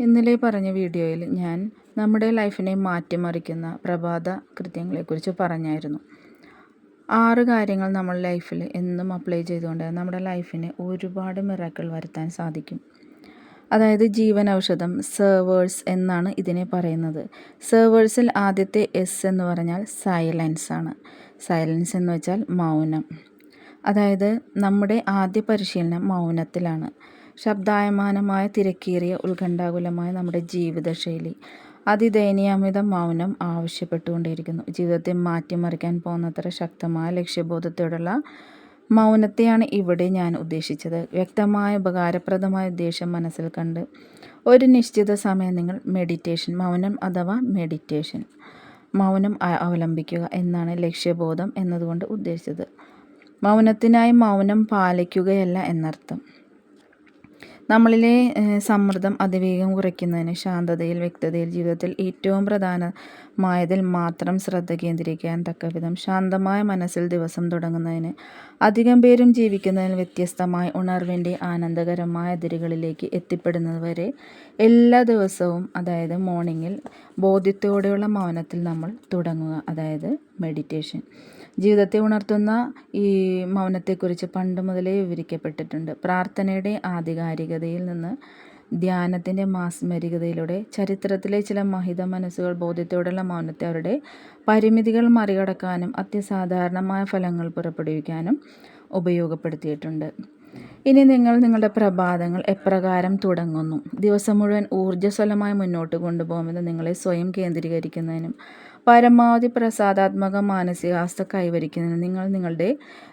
ഇന്നലെ പറഞ്ഞ വീഡിയോയിൽ ഞാൻ നമ്മുടെ ലൈഫിനെ മാറ്റിമറിക്കുന്ന പ്രഭാത കൃത്യങ്ങളെക്കുറിച്ച് പറഞ്ഞായിരുന്നു. 6 കാര്യങ്ങൾ നമ്മൾ ലൈഫിൽ എന്നും അപ്ലൈ ചെയ്തുകൊണ്ട് നമ്മുടെ ലൈഫിന് ഒരുപാട് മിറാക്കിൾ വരുത്താൻ സാധിക്കും. അതായത് ജീവനൗഷധം സെർവേഴ്സ് എന്നാണ് ഇതിനെ പറയുന്നത്. സെർവേഴ്സിൽ ആദ്യത്തെ എസ് എന്ന് പറഞ്ഞാൽ സൈലൻസ് ആണ്. സൈലൻസ് എന്ന് വെച്ചാൽ മൗനം. അതായത് നമ്മുടെ ആദ്യ പരിശീലനം മൗനത്തിലാണ്. ശബ്ദായമാനമായ തിരക്കേറിയ ഉത്കണ്ഠാകുലമായ നമ്മുടെ ജീവിതശൈലി അതിദയനീയാമിതം മൗനം ആവശ്യപ്പെട്ടുകൊണ്ടേയിരിക്കുന്നു. ജീവിതത്തെ മാറ്റിമറിക്കാൻ പോകുന്നത്ര ശക്തമായ ലക്ഷ്യബോധത്തോടുള്ള മൗനത്തെയാണ് ഇവിടെ ഞാൻ ഉദ്ദേശിച്ചത്. വ്യക്തമായ ഉപകാരപ്രദമായ ഉദ്ദേശം മനസ്സിൽ കണ്ട് ഒരു നിശ്ചിത സമയം നിങ്ങൾ മെഡിറ്റേഷൻ മൗനം അഥവാ മെഡിറ്റേഷൻ മൗനം അവലംബിക്കുക എന്നാണ് ലക്ഷ്യബോധം എന്നതുകൊണ്ട് ഉദ്ദേശിച്ചത്. മൗനത്തിനായി മൗനം പാലിക്കുകയല്ല എന്നർത്ഥം. നമ്മളിലെ സമ്മർദ്ദം അതിവേഗം കുറയ്ക്കുന്നതിന് ശാന്തതയിൽ വ്യക്തതയിൽ ജീവിതത്തിൽ ഏറ്റവും പ്രധാനമായതിൽ മാത്രം ശ്രദ്ധ കേന്ദ്രീകരിക്കാൻ തക്കവിധം ശാന്തമായ മനസ്സിൽ ദിവസം തുടങ്ങുന്നതിന് അധികം പേരും ജീവിക്കുന്നതിന് വ്യത്യസ്തമായ ഉണർവിൻ്റെ ആനന്ദകരമായ അതിരുകളിലേക്ക് എത്തിപ്പെടുന്നത് വരെ എല്ലാ ദിവസവും അതായത് മോർണിംഗിൽ ബോധ്യത്തോടെയുള്ള മൗനത്തിൽ നമ്മൾ തുടങ്ങുക, അതായത് മെഡിറ്റേഷൻ. ജീവിതത്തെ ഉണർത്തുന്ന ഈ മൗനത്തെക്കുറിച്ച് പണ്ട് മുതലേ വിവരിക്കപ്പെട്ടിട്ടുണ്ട്. പ്രാർത്ഥനയുടെ ആധികാരികതയിൽ നിന്ന് ധ്യാനത്തിൻ്റെ മാസ്മരികതയിലൂടെ ചരിത്രത്തിലെ ചില മഹിത മനസ്സുകൾ ബോധ്യത്തോടുള്ള മൗനത്തെ അവരുടെ പരിമിതികൾ മറികടക്കാനും അത്യസാധാരണമായ ഫലങ്ങൾ പുറപ്പെടുവിക്കാനും ഉപയോഗപ്പെടുത്തിയിട്ടുണ്ട്. ഇനി നിങ്ങൾ നിങ്ങളുടെ പ്രഭാതങ്ങൾ എപ്രകാരം തുടങ്ങുന്നു, ദിവസം മുഴുവൻ ഊർജ്ജസ്വലമായി മുന്നോട്ട് കൊണ്ടുപോകുമെന്ന് നിങ്ങളെ സ്വയം കേന്ദ്രീകരിക്കുന്നതിനും പരമാവധി പ്രസാദാത്മക മാനസികാവസ്ഥ കൈവരിക്കുന്നതിന് നിങ്ങൾ നിങ്ങളുടെ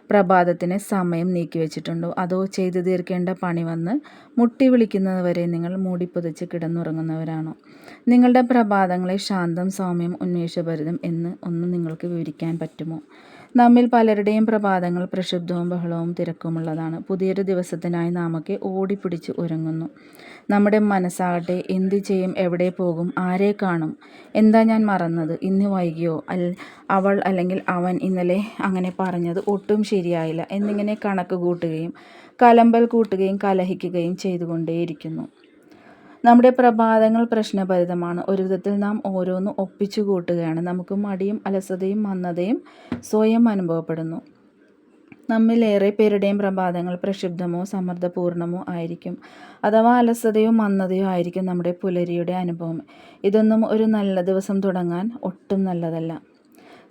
പ്രഭാതത്തിന് സമയം നീക്കിവെച്ചിട്ടുണ്ടോ? അതോ ചെയ്തു തീർക്കേണ്ട പണി വന്ന് മുട്ടി വിളിക്കുന്നത് വരെ നിങ്ങൾ മൂടിപ്പൊതിച്ച് കിടന്നുറങ്ങുന്നവരാണോ? നിങ്ങളുടെ പ്രഭാതങ്ങളെ ശാന്തം, സൗമ്യം, ഉന്മേഷഭരിതം എന്ന് ഒന്ന് നിങ്ങൾക്ക് വിവരിക്കാൻ പറ്റുമോ? നമ്മിൽ പലരുടെയും പ്രഭാതങ്ങൾ പ്രക്ഷുബ്ധവും ബഹളവും തിരക്കുമുള്ളതാണ്. പുതിയൊരു ദിവസത്തിനായി നാമൊക്കെ ഓടിപ്പിടിച്ച് ഒരുങ്ങുന്നു. നമ്മുടെ മനസ്സാകട്ടെ എന്ത് ചെയ്യും, എവിടെ പോകും, ആരെ കാണും, എന്താ ഞാൻ മറന്നത്, ഇന്ന് വൈകിയോ, അവൾ അല്ലെങ്കിൽ അവൻ ഇന്നലെ അങ്ങനെ പറഞ്ഞത് ഒട്ടും ശരിയായില്ല എന്നിങ്ങനെ കണക്ക് കൂട്ടുകയും കലമ്പൽ കൂട്ടുകയും കലഹിക്കുകയും ചെയ്തുകൊണ്ടേയിരിക്കുന്നു. നമ്മുടെ പ്രഭാതങ്ങൾ പ്രശ്നഭരിതമാണ്. ഒരു വിധത്തിൽ നാം ഓരോന്ന് ഒപ്പിച്ചു കൂട്ടുകയാണ്. നമുക്ക് മടിയും അലസതയും മന്ദതയും സ്വയം അനുഭവപ്പെടുന്നു. നമ്മിലേറെ പേരുടെയും പ്രഭാതങ്ങൾ പ്രക്ഷുബ്ധമോ സമ്മർദ്ദപൂർണമോ ആയിരിക്കും. അഥവാ അലസതയോ മന്ദതയോ ആയിരിക്കും നമ്മുടെ പുലരിയുടെ അനുഭവം. ഇതൊന്നും ഒരു നല്ല ദിവസം തുടങ്ങാൻ ഒട്ടും നല്ലതല്ല.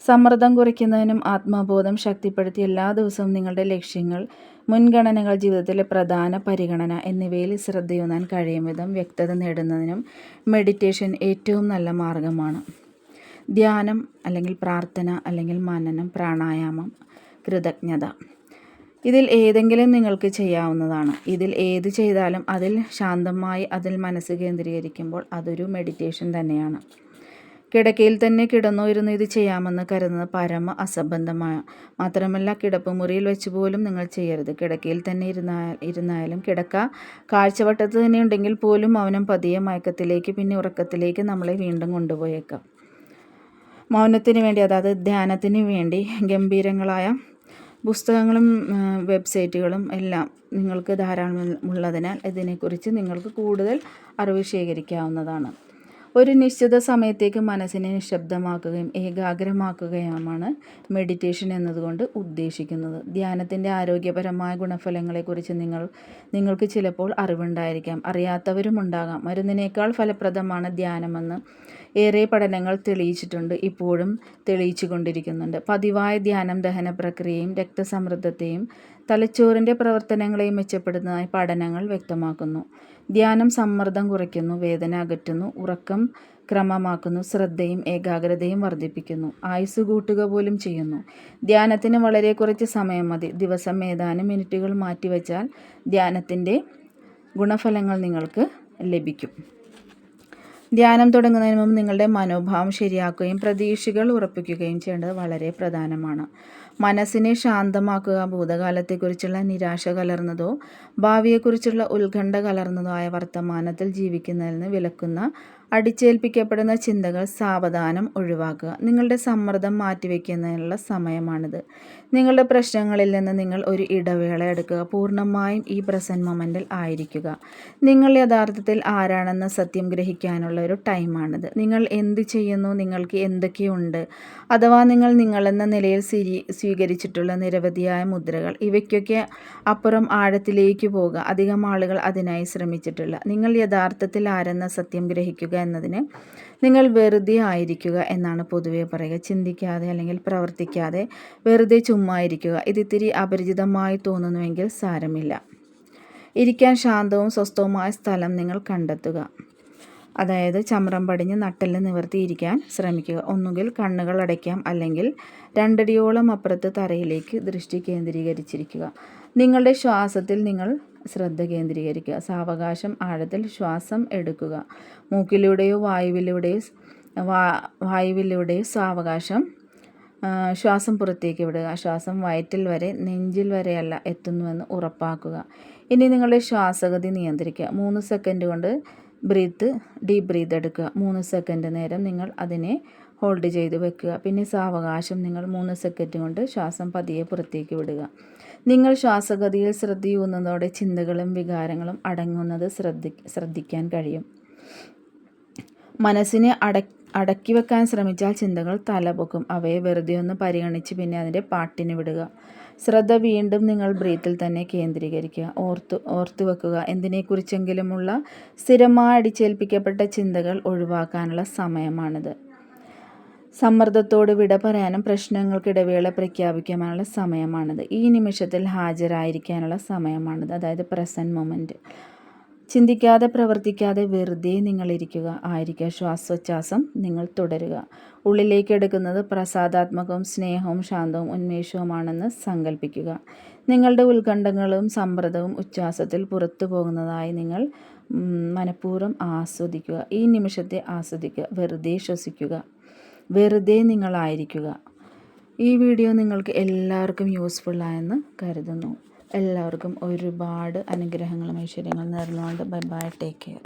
സമ്മർദ്ദം കുറയ്ക്കുന്നതിനും ആത്മബോധം ശക്തിപ്പെടുത്തി എല്ലാ ദിവസവും നിങ്ങളുടെ ലക്ഷ്യങ്ങൾ, മുൻഗണനകൾ, ജീവിതത്തിലെ പ്രധാന പരിഗണന എന്നിവയിൽ ശ്രദ്ധയൂന്നാൻ കഴിയും വിധം വ്യക്തത നേടുന്നതിനും മെഡിറ്റേഷൻ ഏറ്റവും നല്ല മാർഗമാണ്. ധ്യാനം അല്ലെങ്കിൽ പ്രാർത്ഥന അല്ലെങ്കിൽ മനനം, പ്രാണായാമം, കൃതജ്ഞത, ഇതിൽ ഏതെങ്കിലും നിങ്ങൾക്ക് ചെയ്യാവുന്നതാണ്. ഇതിൽ ഏത് ചെയ്താലും അതിൽ ശാന്തമായി അതിൽ മനസ്സ് കേന്ദ്രീകരിക്കുമ്പോൾ അതൊരു മെഡിറ്റേഷൻ തന്നെയാണ്. കിടക്കയിൽ തന്നെ കിടന്നോ ഇരുന്ന് ഇത് ചെയ്യാമെന്ന് കരുതുന്നത് പരമ അസംബന്ധമാണ്. മാത്രമല്ല കിടപ്പുമുറിയിൽ വെച്ച് പോലും നിങ്ങൾ ചെയ്യരുത്. കിടക്കയിൽ തന്നെ ഇരുന്നായാലും കിടക്ക കാഴ്ചവട്ടത്ത് തന്നെ ഉണ്ടെങ്കിൽ പോലും മൗനം പതിയെ മയക്കത്തിലേക്ക് പിന്നെ ഉറക്കത്തിലേക്ക് നമ്മളെ വീണ്ടും കൊണ്ടുപോയേക്കാം. മൗനത്തിന് വേണ്ടി അതായത് ധ്യാനത്തിന് വേണ്ടി ഗംഭീരങ്ങളായ പുസ്തകങ്ങളും വെബ്സൈറ്റുകളും എല്ലാം നിങ്ങൾക്ക് ധാരാളമുള്ളതിനാൽ ഇതിനെക്കുറിച്ച് നിങ്ങൾക്ക് കൂടുതൽ അറിവ് ശേഖരിക്കാവുന്നതാണ്. ഒരു നിശ്ചിത സമയത്തേക്ക് മനസ്സിനെ നിശബ്ദമാക്കുകയും ഏകാഗ്രമാക്കുകയുമാണ് മെഡിറ്റേഷൻ എന്നതുകൊണ്ട് ഉദ്ദേശിക്കുന്നത്. ധ്യാനത്തിൻ്റെ ആരോഗ്യപരമായ ഗുണഫലങ്ങളെക്കുറിച്ച് നിങ്ങൾക്ക് ചിലപ്പോൾ അറിവുണ്ടായിരിക്കാം, അറിയാത്തവരുമുണ്ടാകാം. മരുന്നിനേക്കാൾ ഫലപ്രദമാണ് ധ്യാനമെന്ന് ഏറെ പഠനങ്ങൾ തെളിയിച്ചിട്ടുണ്ട്, ഇപ്പോഴും തെളിയിച്ചു കൊണ്ടിരിക്കുന്നുണ്ട്. പതിവായ ധ്യാനം ദഹന പ്രക്രിയയും രക്തസമ്മർദ്ദത്തെയും തലച്ചോറിൻ്റെ പ്രവർത്തനങ്ങളെയും മെച്ചപ്പെടുന്നതായി പഠനങ്ങൾ വ്യക്തമാക്കുന്നു. ധ്യാനം സമ്മർദ്ദം കുറയ്ക്കുന്നു, വേദന അകറ്റുന്നു, ഉറക്കം ക്രമമാക്കുന്നു, ശ്രദ്ധയും ഏകാഗ്രതയും വർദ്ധിപ്പിക്കുന്നു, ആയുസ് കൂട്ടുക പോലും ചെയ്യുന്നു. ധ്യാനത്തിന് വളരെ കുറച്ച് സമയം മതി. ദിവസം ഏതാനും മിനിറ്റുകൾ മാറ്റിവെച്ചാൽ ധ്യാനത്തിൻ്റെ ഗുണഫലങ്ങൾ നിങ്ങൾക്ക് ലഭിക്കും. ധ്യാനം തുടങ്ങുന്നതിന് മുമ്പ് നിങ്ങളുടെ മനോഭാവം ശരിയാക്കുകയും പ്രതീക്ഷകൾ ഉറപ്പിക്കുകയും ചെയ്യേണ്ടത് വളരെ പ്രധാനമാണ്. മനസ്സിനെ ശാന്തമാക്കുക. ഭൂതകാലത്തെക്കുറിച്ചുള്ള നിരാശ കലർന്നതോ ഭാവിയെക്കുറിച്ചുള്ള ഉത്കണ്ഠ കലർന്നതോ ആയ വർത്തമാനത്തിൽ ജീവിക്കുന്നതിൽ നിന്ന് വിലക്കുന്ന അടിച്ചേൽപ്പിക്കപ്പെടുന്ന ചിന്തകൾ സാവധാനം ഒഴിവാക്കുക. നിങ്ങളുടെ സമ്മർദ്ദം മാറ്റിവെക്കുന്നതിനുള്ള സമയമാണിത്. നിങ്ങളുടെ പ്രശ്നങ്ങളിൽ നിന്ന് നിങ്ങൾ ഒരു ഇടവേള എടുക്കുക. പൂർണ്ണമായും ഈ പ്രസൻറ്റ് മൊമെൻറ്റിൽ ആയിരിക്കുക. നിങ്ങൾ യഥാർത്ഥത്തിൽ ആരാണെന്ന് സത്യം ഗ്രഹിക്കാനുള്ള ഒരു ടൈമാണിത്. നിങ്ങൾ എന്ത് ചെയ്യുന്നു, നിങ്ങൾക്ക് എന്തൊക്കെയുണ്ട്, അഥവാ നിങ്ങൾ നിങ്ങളെന്ന നിലയിൽ സ്വീകരിച്ചിട്ടുള്ള നിരവധിയായ മുദ്രകൾ, ഇവയ്ക്കൊക്കെ അപ്പുറം ആഴത്തിലേക്ക് പോകുക. അധികം ആളുകൾ അതിനായി ശ്രമിച്ചിട്ടില്ല. നിങ്ങൾ യഥാർത്ഥത്തിൽ ആരെന്ന സത്യം ഗ്രഹിക്കുക എന്നതിന് നിങ്ങൾ വെറുതെ ആയിരിക്കുക എന്നാണ് പൊതുവെ പറയുക. ചിന്തിക്കാതെ അല്ലെങ്കിൽ പ്രവർത്തിക്കാതെ വെറുതെ ചുമ്മാ ഇരിക്കുക. ഇത് ഇത്തിരി അപരിചിതമായി തോന്നുന്നുവെങ്കിൽ സാരമില്ല. ഇരിക്കാൻ ശാന്തവും സ്വസ്ഥവുമായ സ്ഥലം നിങ്ങൾ കണ്ടെത്തുക. അതായത് ചമ്രം പടിഞ്ഞ് നട്ടെല്ല് നിവർത്തിയിരിക്കാൻ ശ്രമിക്കുക. ഒന്നുകിൽ കണ്ണുകൾ അടയ്ക്കാം, അല്ലെങ്കിൽ 2 അടിയോളം അപ്പുറത്ത് തറയിലേക്ക് ദൃഷ്ടി കേന്ദ്രീകരിച്ചിരിക്കുക. നിങ്ങളുടെ ശ്വാസത്തിൽ നിങ്ങൾ ശ്രദ്ധ കേന്ദ്രീകരിക്കുക. സാവകാശം ആഴത്തിൽ ശ്വാസം എടുക്കുക. മൂക്കിലൂടെയോ വായുവിലൂടെയോ സാവകാശം ശ്വാസം പുറത്തേക്ക് വിടുക. ശ്വാസം വയറ്റിൽ വരെ, നെഞ്ചിൽ വരെയല്ല എത്തുന്നുവെന്ന് ഉറപ്പാക്കുക. ഇനി നിങ്ങളുടെ ശ്വാസഗതി നിയന്ത്രിക്കുക. 3 സെക്കൻഡ് കൊണ്ട് ഡീപ്പ് ബ്രീത്ത് എടുക്കുക. 3 സെക്കൻഡ് നേരം നിങ്ങൾ അതിനെ ഹോൾഡ് ചെയ്ത് വെക്കുക. പിന്നെ സാവകാശം നിങ്ങൾ 3 സെക്കൻഡ് കൊണ്ട് ശ്വാസം പതിയെ പുറത്തേക്ക് വിടുക. നിങ്ങൾ ശ്വാസഗതിയിൽ ശ്രദ്ധയൂന്നുന്നതോടെ ചിന്തകളും വികാരങ്ങളും അടങ്ങുന്നത് ശ്രദ്ധിക്കാൻ കഴിയും. മനസ്സിനെ അടക്കി വെക്കാൻ ശ്രമിച്ചാൽ ചിന്തകൾ തലപൊക്കും. അവയെ വെറുതെ ഒന്ന് പരിഗണിച്ച് പിന്നെ അതിൻ്റെ പാട്ടിന് വിടുക. ശ്രദ്ധ വീണ്ടും നിങ്ങൾ ബ്രീത്തിൽ തന്നെ കേന്ദ്രീകരിക്കുക. ഓർത്തു വെക്കുക, എന്തിനെക്കുറിച്ചെങ്കിലുമുള്ള സ്ഥിരമായി അടിച്ചേൽപ്പിക്കപ്പെട്ട ചിന്തകൾ ഒഴിവാക്കാനുള്ള സമയമാണിത്. സമ്മർദ്ദത്തോട് വിട പറയാനും പ്രശ്നങ്ങൾക്ക് ഇടവേള പ്രഖ്യാപിക്കാനുള്ള സമയമാണിത്. ഈ നിമിഷത്തിൽ ഹാജരായിരിക്കാനുള്ള സമയമാണിത്. അതായത് പ്രസൻറ്റ് മൊമെൻറ്റ്. ചിന്തിക്കാതെ പ്രവർത്തിക്കാതെ വെറുതെ നിങ്ങളിരിക്കുക, ആയിരിക്കുക. ശ്വാസോച്ഛ്വാസം നിങ്ങൾ തുടരുക. ഉള്ളിലേക്ക് എടുക്കുന്നത് പ്രസാദാത്മകവും സ്നേഹവും ശാന്തവും ഉന്മേഷവുമാണെന്ന് സങ്കല്പിക്കുക. നിങ്ങളുടെ ഉത്കണ്ഠങ്ങളും സമ്മർദ്ദവും ഉച്ഛ്വാസത്തിൽ പുറത്തു പോകുന്നതായി നിങ്ങൾ മനഃപൂർവ്വം ആസ്വദിക്കുക. ഈ നിമിഷത്തെ ആസ്വദിക്കുക. വെറുതെ ശ്വസിക്കുക. വെറുതെ നിങ്ങളായിരിക്കുക. ഈ വീഡിയോ നിങ്ങൾക്ക് എല്ലാവർക്കും യൂസ്ഫുള്ളായെന്ന് കരുതുന്നു. എല്ലാവർക്കും ഒരുപാട് അനുഗ്രഹങ്ങളും ഐശ്വര്യങ്ങളും നേർന്നുകൊണ്ട് ബൈ ബൈ, ടേക്ക് കെയർ.